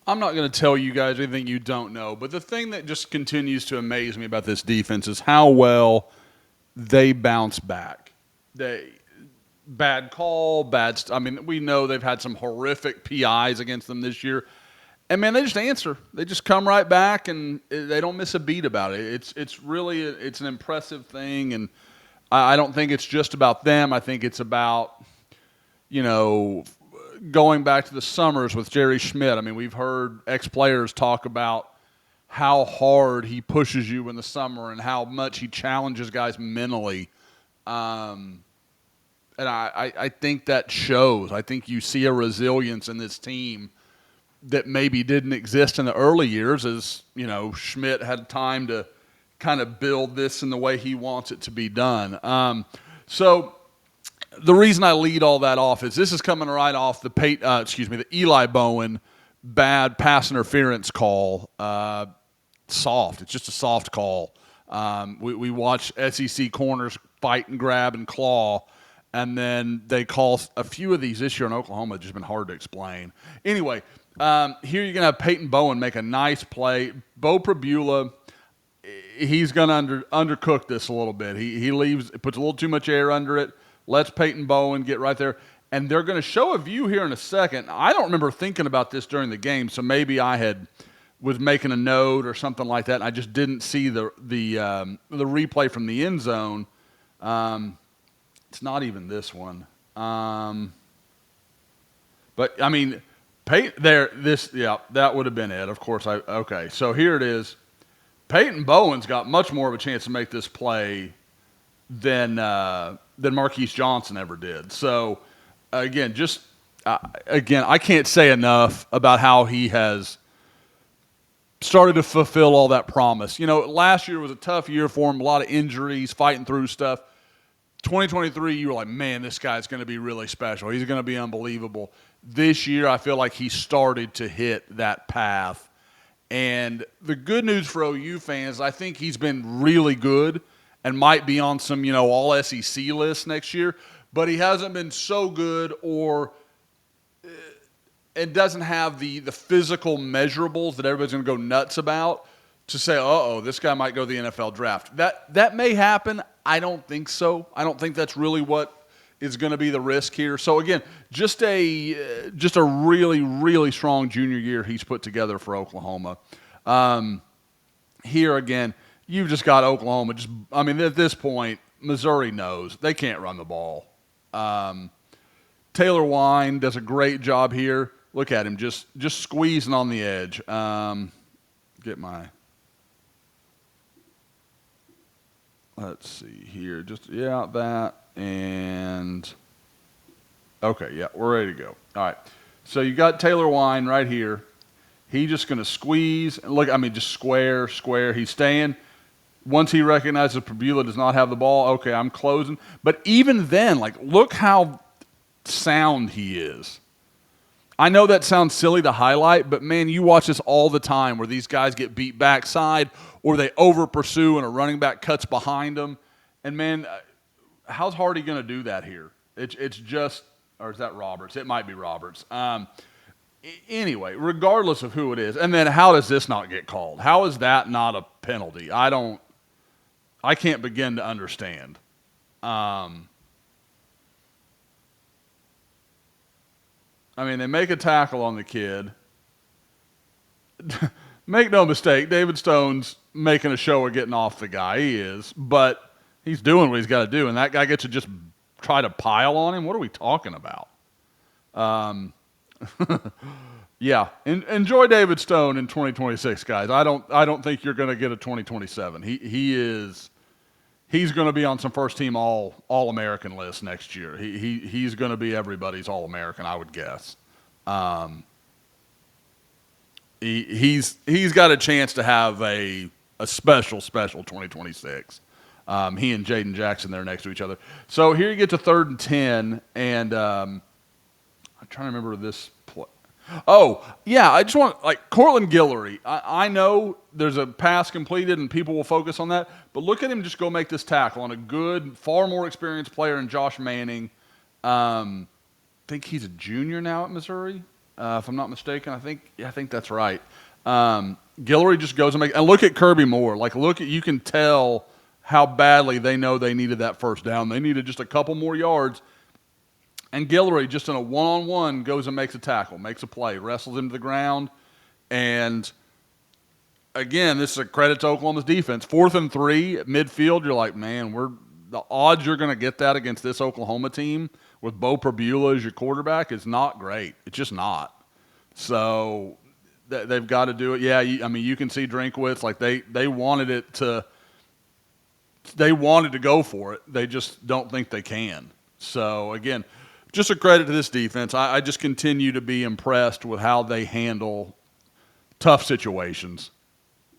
I'm not going to tell you guys anything you don't know, but the thing that just continues to amaze me about this defense is how well they bounce back. They bad call, I mean, we know they've had some horrific PIs against them this year, and man, they just answer. They just come right back, and they don't miss a beat about it. It's really it's an impressive thing, and I don't think it's just about them. I think it's about you know going back to the summers with Jerry Schmidt. I mean, we've heard ex-players talk about how hard he pushes you in the summer and how much he challenges guys mentally. Um, and I think that shows. I think you see a resilience in this team that maybe didn't exist in the early years as, Schmidt had time to kind of build this in the way he wants it to be done. So the reason I lead all that off is this is coming right off the Eli Bowen bad pass interference call. Soft. It's just a soft call. We watch SEC corners fight and grab and claw, and then they call a few of these this year in Oklahoma. It's just been hard to explain. Anyway, here you're going to have Peyton Bowen make a nice play. Bo Prabula, he's going to undercook this a little bit. He puts a little too much air under it, lets Peyton Bowen get right there. And they're going to show a view here in a second. I don't remember thinking about this during the game, so maybe I was making a note or something like that, and I just didn't see the replay from the end zone. It's not even this one. But I mean, that would have been it. Of course, okay. So here it is. Peyton Bowen's got much more of a chance to make this play than Marquise Johnson ever did. So again, I can't say enough about how he has started to fulfill all that promise. Last year was a tough year for him, a lot of injuries, fighting through stuff. 2023, you were like, man, this guy's going to be really special. He's going to be unbelievable. This year, I feel like he started to hit that path. And the good news for OU fans, I think he's been really good and might be on some, all SEC lists next year. But he hasn't been so good or it doesn't have the physical measurables that everybody's going to go nuts about to say, this guy might go to the NFL draft. That may happen. I don't think so. I don't think that's really what is going to be the risk here. So again, just a really, really strong junior year he's put together for Oklahoma. Here again, you've just got Oklahoma. At this point, Missouri knows they can't run the ball. Taylor Wine does a great job here. Look at him, just squeezing on the edge. Let's see here. That. And, okay, yeah, we're ready to go. All right. So you got Taylor Wine right here. He's just going to squeeze. Look, just square. He's staying. Once he recognizes Prabula does not have the ball, okay, I'm closing. But even then, look how sound he is. I know that sounds silly to highlight, but, man, you watch this all the time where these guys get beat backside or they over-pursue and a running back cuts behind them. And, man, how's Hardy going to do that here? It's just – or is that Roberts? It might be Roberts. Anyway, regardless of who it is, and then how does this not get called? How is that not a penalty? I can't begin to understand. They make a tackle on the kid. Make no mistake, David Stone's making a show of getting off the guy. He is, but he's doing what he's got to do, and that guy gets to just try to pile on him. What are we talking about? Yeah, enjoy David Stone in 2026, guys. I don't think you're going to get a 2027. He's going to be on some first team all-American list next year. He's going to be everybody's all-American, I would guess. He's got a chance to have a special 2026. He and Jaden Jackson there next to each other. So here you get to 3rd and 10, and I'm trying to remember this play. Oh, yeah, I just want, Cortland Guillory. I know there's a pass completed and people will focus on that, but look at him just go make this tackle on a good, far more experienced player than Josh Manning. I think he's a junior now at Missouri. if I'm not mistaken. I think that's right. Guillory just goes and makes, and look at Kirby Moore. Like, you can tell how badly they know they needed that first down. They needed just a couple more yards. And Guillory, just in a one-on-one, goes and makes a tackle, makes a play, wrestles him to the ground. And again, this is a credit to Oklahoma's defense. 4th and 3 at midfield, you're like, man, the odds you're going to get that against this Oklahoma team with Bo Perbula as your quarterback is not great. It's just not. So they've got to do it. Yeah, you can see Drinkwitz, like they wanted to go for it. They just don't think they can. So again, just a credit to this defense. I just continue to be impressed with how they handle tough situations.